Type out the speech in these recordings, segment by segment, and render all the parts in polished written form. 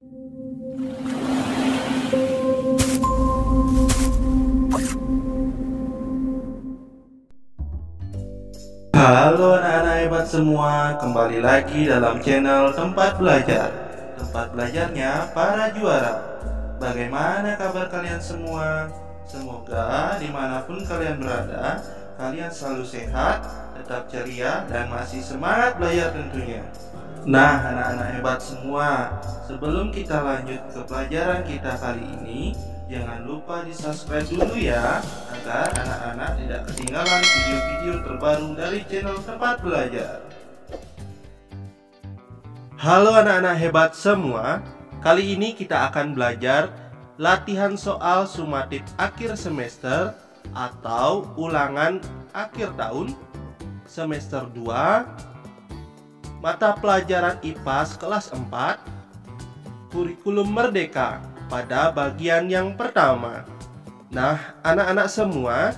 Halo anak-anak hebat semua, kembali lagi dalam channel Tempat Belajar. Tempat belajarnya para juara. Bagaimana kabar kalian semua? Semoga dimanapun kalian berada, kalian selalu sehat, tetap ceria, dan masih semangat belajar tentunya. Nah anak-anak hebat semua, sebelum kita lanjut ke pelajaran kita kali ini, jangan lupa di subscribe dulu ya, agar anak-anak tidak ketinggalan video-video terbaru dari channel Tempat Belajar. Halo anak-anak hebat semua, kali ini kita akan belajar latihan soal sumatif akhir semester atau ulangan akhir tahun semester 2, mata pelajaran IPA kelas 4, kurikulum merdeka pada bagian yang pertama. Nah, anak-anak semua,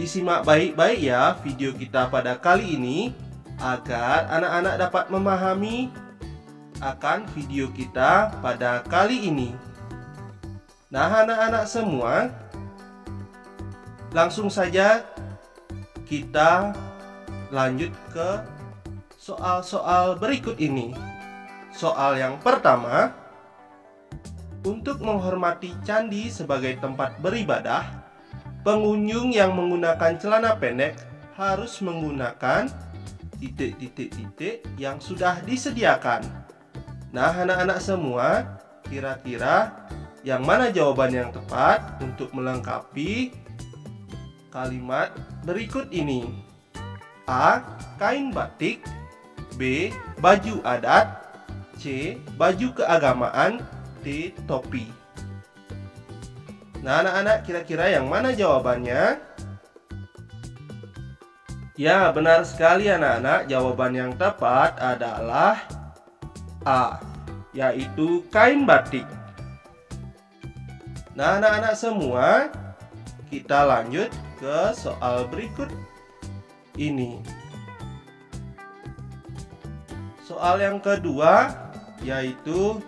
disimak baik-baik ya video kita pada kali ini agar anak-anak dapat memahami akan video kita pada kali ini. Nah, anak-anak semua, langsung saja kita lanjut ke soal-soal berikut ini. Soal yang pertama, untuk menghormati candi sebagai tempat beribadah, pengunjung yang menggunakan celana pendek harus menggunakan titik-titik-titik yang sudah disediakan. Nah, anak-anak semua, kira-kira yang mana jawaban yang tepat untuk melengkapi kalimat berikut ini? A. Kain batik, B. Baju adat, C. Baju keagamaan, D. Topi. Nah anak-anak, kira-kira yang mana jawabannya? Ya, benar sekali anak-anak, jawaban yang tepat adalah A, yaitu kain batik. Nah anak-anak semua, kita lanjut ke soal berikut ini. Soal yang kedua yaitu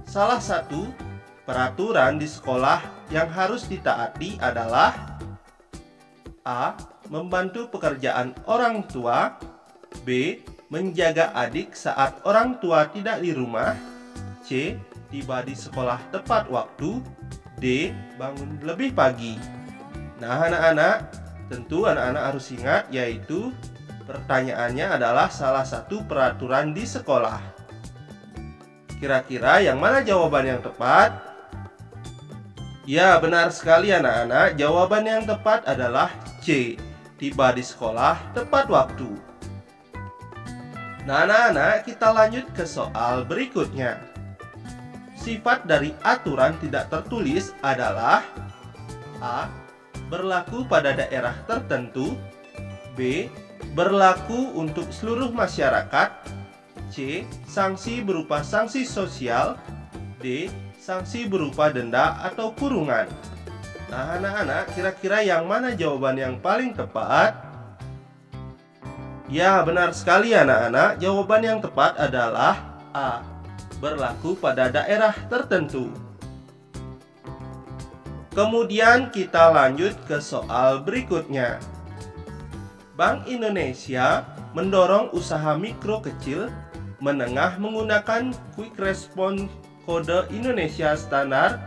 salah satu peraturan di sekolah yang harus ditaati adalah A. Membantu pekerjaan orang tua, B. Menjaga adik saat orang tua tidak di rumah, C. Tiba di sekolah tepat waktu, D. Bangun lebih pagi. Nah anak-anak, tentu anak-anak harus ingat, yaitu pertanyaannya adalah salah satu peraturan di sekolah. Kira-kira yang mana jawaban yang tepat? Ya, benar sekali anak-anak, jawaban yang tepat adalah C, tiba di sekolah tepat waktu. Nah anak-anak, kita lanjut ke soal berikutnya. Sifat dari aturan tidak tertulis adalah A. Berlaku pada daerah tertentu, B. Berlaku untuk seluruh masyarakat, C. Sanksi berupa sanksi sosial, D. Sanksi berupa denda atau kurungan. Nah anak-anak, kira-kira yang mana jawaban yang paling tepat? Ya, benar sekali anak-anak, jawaban yang tepat adalah A. Berlaku pada daerah tertentu. Kemudian kita lanjut ke soal berikutnya. Bank Indonesia mendorong usaha mikro kecil menengah menggunakan Quick Response Kode Indonesia Standar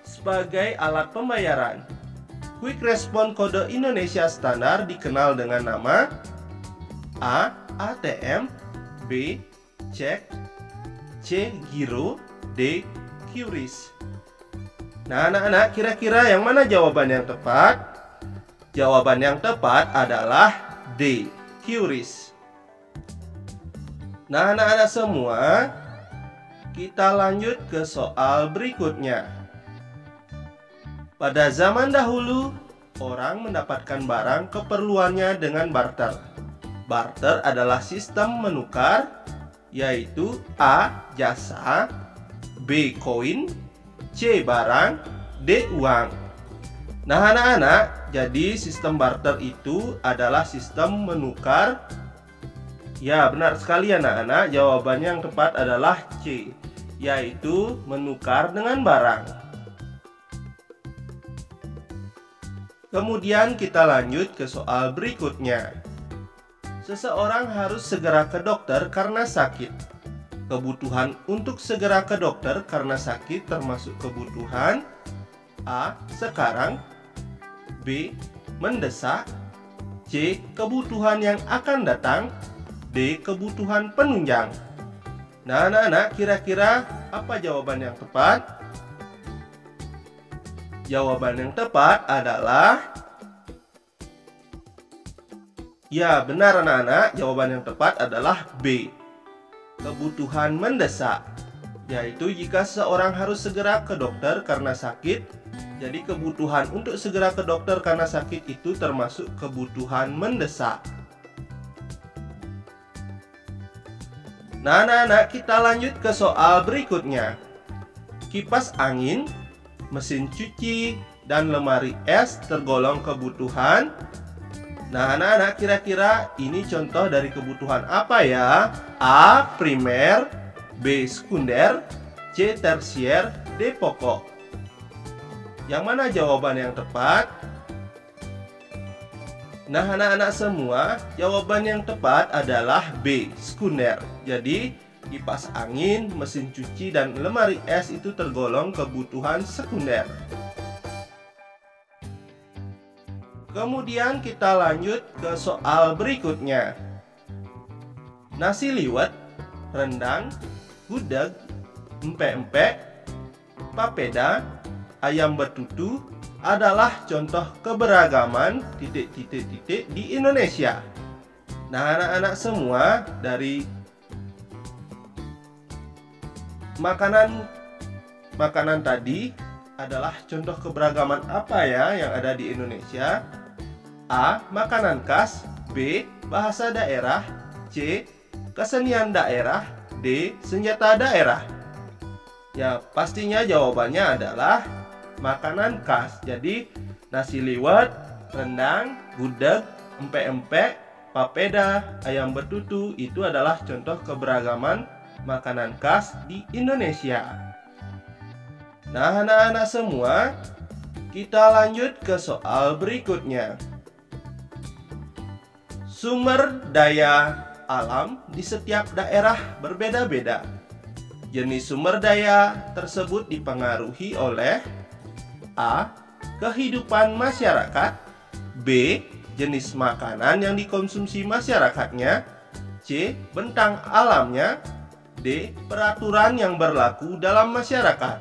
sebagai alat pembayaran. Quick Response Kode Indonesia Standar dikenal dengan nama A. ATM, B. Cek, C. Giro, D. QRIS. Nah anak-anak, kira-kira yang mana jawaban yang tepat? Jawaban yang tepat adalah D, QRIS. Nah anak-anak semua, kita lanjut ke soal berikutnya. Pada zaman dahulu, orang mendapatkan barang keperluannya dengan barter. Barter adalah sistem menukar, yaitu A. Jasa, B. Koin, C. Barang, D. Uang. Nah anak-anak, jadi sistem barter itu adalah sistem menukar Ya, benar sekali anak-anak. Jawabannya yang tepat adalah C, yaitu menukar dengan barang. Kemudian kita lanjut ke soal berikutnya. Seseorang harus segera ke dokter karena sakit. Kebutuhan untuk segera ke dokter karena sakit termasuk kebutuhan A. Sekarang, B. Mendesak, C. Kebutuhan yang akan datang, D. Kebutuhan penunjang. Nah, anak-anak, kira-kira apa jawaban yang tepat? Jawaban yang tepat adalah ya, benar anak-anak. Jawaban yang tepat adalah B. Kebutuhan mendesak, yaitu jika seseorang harus segera ke dokter karena sakit. Jadi kebutuhan untuk segera ke dokter karena sakit itu termasuk kebutuhan mendesak. Nah, anak-anak, kita lanjut ke soal berikutnya. Kipas angin, mesin cuci, dan lemari es tergolong kebutuhan. Nah, anak-anak, kira-kira ini contoh dari kebutuhan apa ya? A. Primer, B. Sekunder, C. Tersier, D. Pokok. Yang mana jawaban yang tepat? Nah, anak-anak semua, jawaban yang tepat adalah B. Sekunder. Jadi, kipas angin, mesin cuci, dan lemari es itu tergolong kebutuhan sekunder. Kemudian kita lanjut ke soal berikutnya. Nasi liwet, rendang, gudeg, empek-empek, papeda, ayam betutu adalah contoh keberagaman titik-titik-titik di Indonesia. Nah, anak-anak semua, dari makanan tadi adalah contoh keberagaman apa ya yang ada di Indonesia? A. Makanan khas, B. Bahasa daerah, C. Kesenian daerah, D. Senjata daerah. Ya, pastinya jawabannya adalah makanan khas. Jadi nasi liwet, rendang, gudeg, empek-empek, papeda, ayam betutu itu adalah contoh keberagaman makanan khas di Indonesia. Nah, anak-anak semua, kita lanjut ke soal berikutnya. Sumber daya alam di setiap daerah berbeda-beda. Jenis sumber daya tersebut dipengaruhi oleh A. Kehidupan masyarakat, B. Jenis makanan yang dikonsumsi masyarakatnya, C. Bentang alamnya, D. Peraturan yang berlaku dalam masyarakat.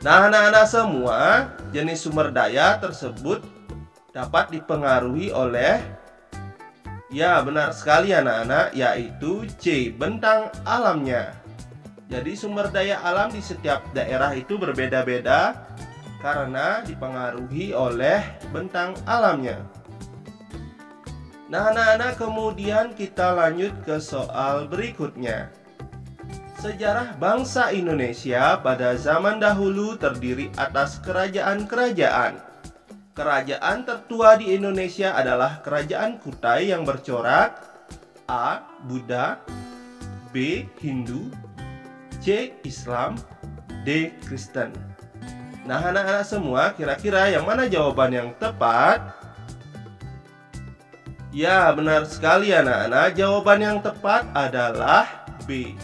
Nah, anak-anak semua, jenis sumber daya tersebut dapat dipengaruhi oleh, ya benar sekali anak-anak, yaitu C. Bentang alamnya. Jadi sumber daya alam di setiap daerah itu berbeda-beda karena dipengaruhi oleh bentang alamnya. Nah, anak-anak, kemudian kita lanjut ke soal berikutnya. Sejarah bangsa Indonesia pada zaman dahulu terdiri atas kerajaan-kerajaan. Kerajaan tertua di Indonesia adalah Kerajaan Kutai yang bercorak A. Buddha, B. Hindu, C. Islam, D. Kristen. Nah, anak-anak semua, kira-kira yang mana jawaban yang tepat? Ya, benar sekali anak-anak. Jawaban yang tepat adalah B.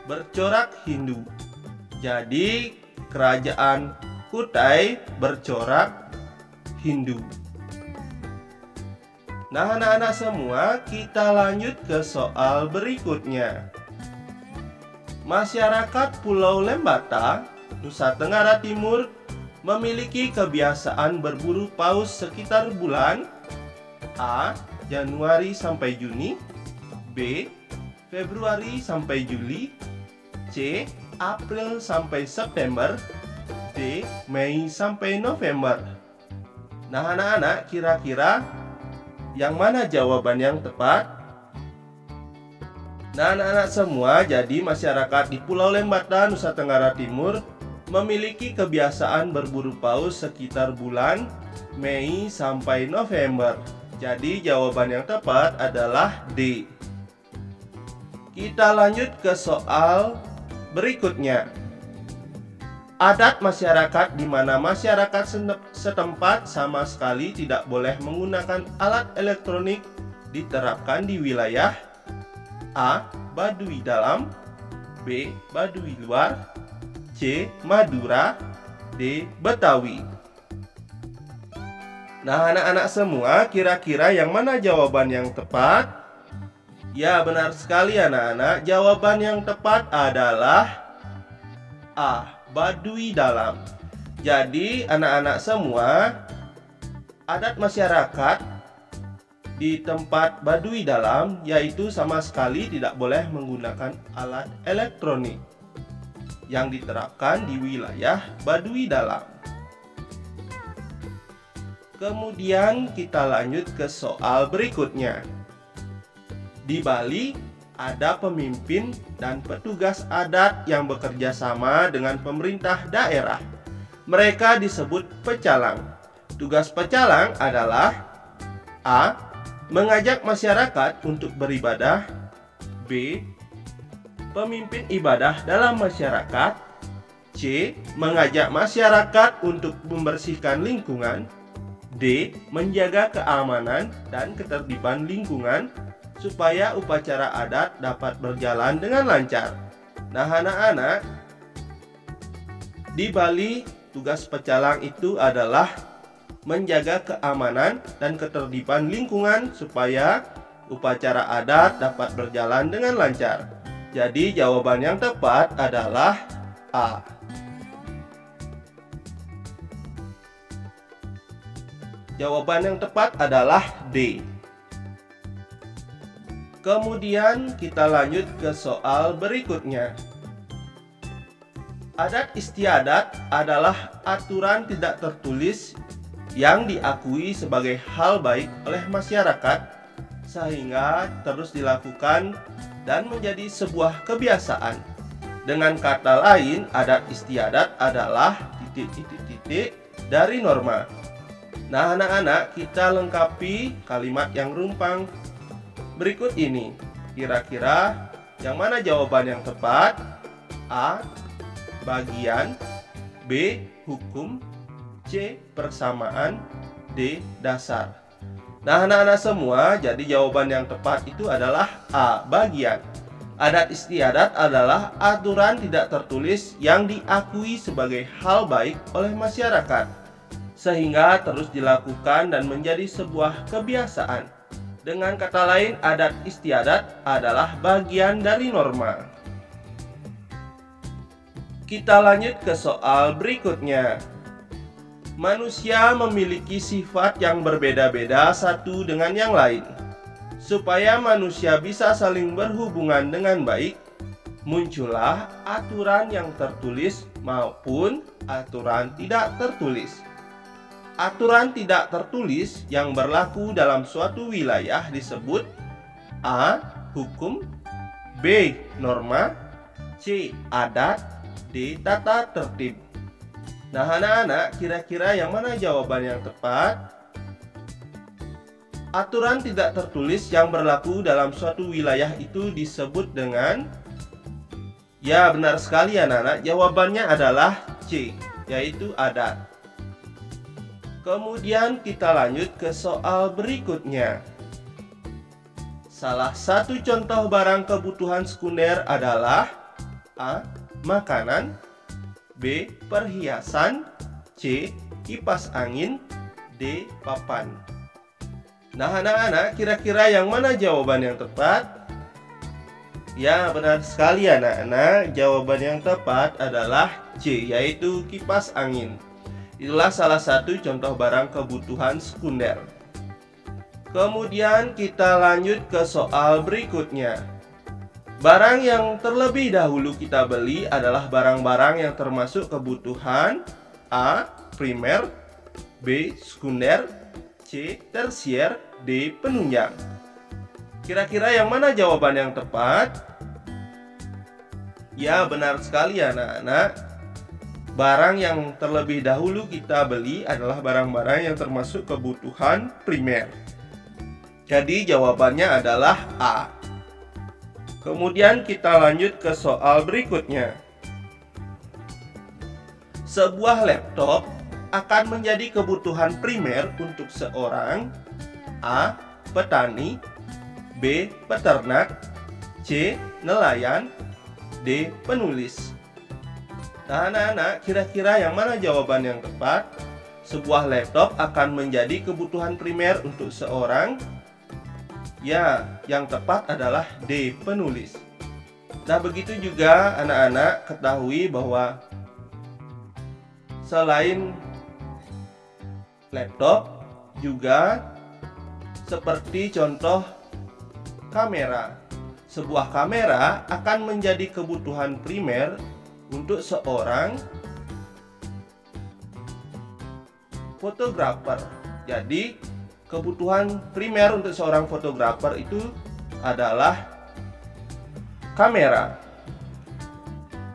Bercorak Hindu. Jadi, Kerajaan Kutai bercorak Hindu. Nah, anak-anak semua, kita lanjut ke soal berikutnya. Masyarakat Pulau Lembata, Nusa Tenggara Timur memiliki kebiasaan berburu paus sekitar bulan A. Januari sampai Juni, B. Februari sampai Juli, C. April sampai September, D. Mei sampai November. Nah, anak-anak, kira-kira yang mana jawaban yang tepat? Nah, anak-anak semua, jadi masyarakat di Pulau Lembata, Nusa Tenggara Timur memiliki kebiasaan berburu paus sekitar bulan Mei sampai November. Jadi jawaban yang tepat adalah D. Kita lanjut ke soal berikutnya. Adat masyarakat di mana masyarakat setempat sama sekali tidak boleh menggunakan alat elektronik diterapkan di wilayah A. Baduy dalam, B. Baduy luar, C. Madura, D. Betawi. Nah, anak-anak semua, kira-kira yang mana jawaban yang tepat? Ya, benar sekali anak-anak. Jawaban yang tepat adalah A. Baduy dalam. Jadi, anak-anak semua, adat masyarakat di tempat Baduy dalam yaitu sama sekali tidak boleh menggunakan alat elektronik yang diterapkan di wilayah Baduy dalam. Kemudian kita lanjut ke soal berikutnya. Di Bali ada pemimpin dan petugas adat yang bekerja sama dengan pemerintah daerah. Mereka disebut pecalang. Tugas pecalang adalah A. Mengajak masyarakat untuk beribadah, B. Pemimpin ibadah dalam masyarakat, C. Mengajak masyarakat untuk membersihkan lingkungan, D. Menjaga keamanan dan ketertiban lingkungan supaya upacara adat dapat berjalan dengan lancar. Nah, anak-anak, di Bali tugas pecalang itu adalah menjaga keamanan dan ketertiban lingkungan supaya upacara adat dapat berjalan dengan lancar. Jadi jawaban yang tepat adalah A. Jawaban yang tepat adalah D. Kemudian kita lanjut ke soal berikutnya. Adat istiadat adalah aturan tidak tertulis yang diakui sebagai hal baik oleh masyarakat sehingga terus dilakukan dan menjadi sebuah kebiasaan. Dengan kata lain, adat istiadat adalah titik-titik-titik dari norma. Nah, anak-anak, kita lengkapi kalimat yang rumpang berikut ini. Kira-kira yang mana jawaban yang tepat? A. Bagian, B. Hukum, C. Persamaan, D. Dasar. Nah, anak-anak semua, jadi jawaban yang tepat itu adalah A. Bagian. Adat istiadat adalah aturan tidak tertulis yang diakui sebagai hal baik oleh masyarakat sehingga terus dilakukan dan menjadi sebuah kebiasaan. Dengan kata lain, adat istiadat adalah bagian dari norma. Kita lanjut ke soal berikutnya. Manusia memiliki sifat yang berbeda-beda satu dengan yang lain. Supaya manusia bisa saling berhubungan dengan baik, muncullah aturan yang tertulis maupun aturan tidak tertulis. Aturan tidak tertulis yang berlaku dalam suatu wilayah disebut A. Hukum, B. Norma, C. Adat, D. Tata tertib. Nah, anak-anak, kira-kira yang mana jawaban yang tepat? Aturan tidak tertulis yang berlaku dalam suatu wilayah itu disebut dengan... Ya, benar sekali anak-anak, jawabannya adalah C, yaitu adat. Kemudian kita lanjut ke soal berikutnya. Salah satu contoh barang kebutuhan sekunder adalah A. Makanan, B. Perhiasan, C. Kipas angin, D. Papan. Nah, anak-anak, kira-kira yang mana jawaban yang tepat? Ya, benar sekali anak-anak, jawaban yang tepat adalah C, yaitu kipas angin. Itulah salah satu contoh barang kebutuhan sekunder. Kemudian kita lanjut ke soal berikutnya. Barang yang terlebih dahulu kita beli adalah barang-barang yang termasuk kebutuhan A. Primer, B. Sekunder, C. Tersier, D. Penunjang. Kira-kira yang mana jawaban yang tepat? Ya, benar sekali anak-anak. Barang yang terlebih dahulu kita beli adalah barang-barang yang termasuk kebutuhan primer. Jadi jawabannya adalah A. Kemudian kita lanjut ke soal berikutnya. Sebuah laptop akan menjadi kebutuhan primer untuk seorang A. Petani, B. Peternak, C. Nelayan, D. Penulis. Nah, anak-anak, kira-kira yang mana jawaban yang tepat? Sebuah laptop akan menjadi kebutuhan primer untuk seorang. Ya, yang tepat adalah D. Penulis. Nah, begitu juga anak-anak ketahui bahwa selain laptop juga seperti contoh kamera. Sebuah kamera akan menjadi kebutuhan primer untuk seorang fotografer. Jadi, kebutuhan primer untuk seorang fotografer itu adalah kamera.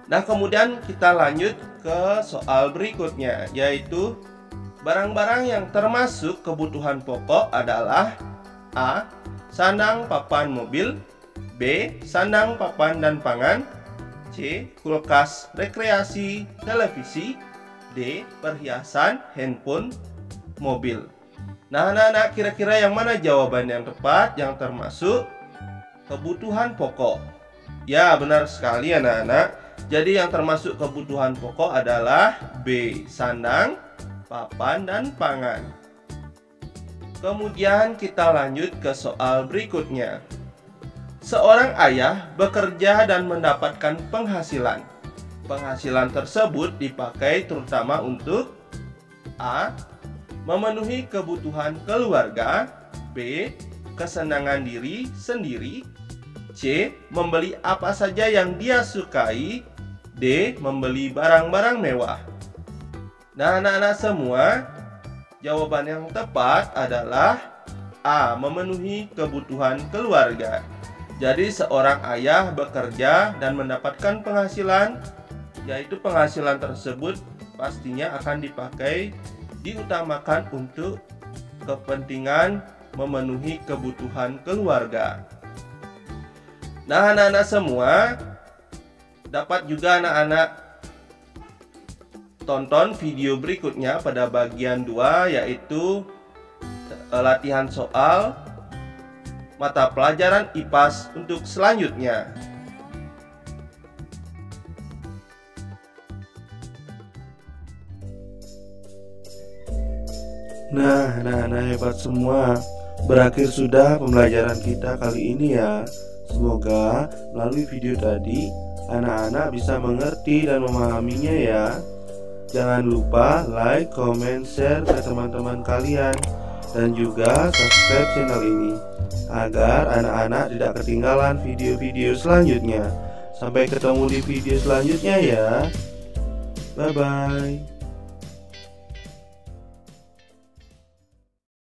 Nah, kemudian kita lanjut ke soal berikutnya, yaitu barang-barang yang termasuk kebutuhan pokok adalah A. Sandang papan mobil, B. Sandang papan dan pangan, C. Kulkas, rekreasi, televisi, D. Perhiasan, handphone, mobil. Nah, anak-anak, kira-kira yang mana jawaban yang tepat yang termasuk kebutuhan pokok? Ya, benar sekali anak-anak. Jadi yang termasuk kebutuhan pokok adalah B. Sandang, papan, dan pangan. Kemudian kita lanjut ke soal berikutnya. Seorang ayah bekerja dan mendapatkan penghasilan. Penghasilan tersebut dipakai terutama untuk A. Memenuhi kebutuhan keluarga, B. Kesenangan diri sendiri, C. Membeli apa saja yang dia sukai, D. Membeli barang-barang mewah. Nah, anak-anak semua, jawaban yang tepat adalah A. Memenuhi kebutuhan keluarga. Jadi seorang ayah bekerja dan mendapatkan penghasilan, yaitu penghasilan tersebut pastinya akan diutamakan untuk kepentingan memenuhi kebutuhan keluarga. Nah, anak-anak semua, dapat juga anak-anak tonton video berikutnya pada bagian 2, yaitu latihan soal mata pelajaran IPAS untuk selanjutnya. Nah, anak-anak hebat semua, berakhir sudah pembelajaran kita kali ini ya. Semoga melalui video tadi anak-anak bisa mengerti dan memahaminya ya. Jangan lupa like, comment, share ke teman-teman kalian, dan juga subscribe channel ini agar anak-anak tidak ketinggalan video-video selanjutnya. Sampai ketemu di video selanjutnya ya. Bye-bye.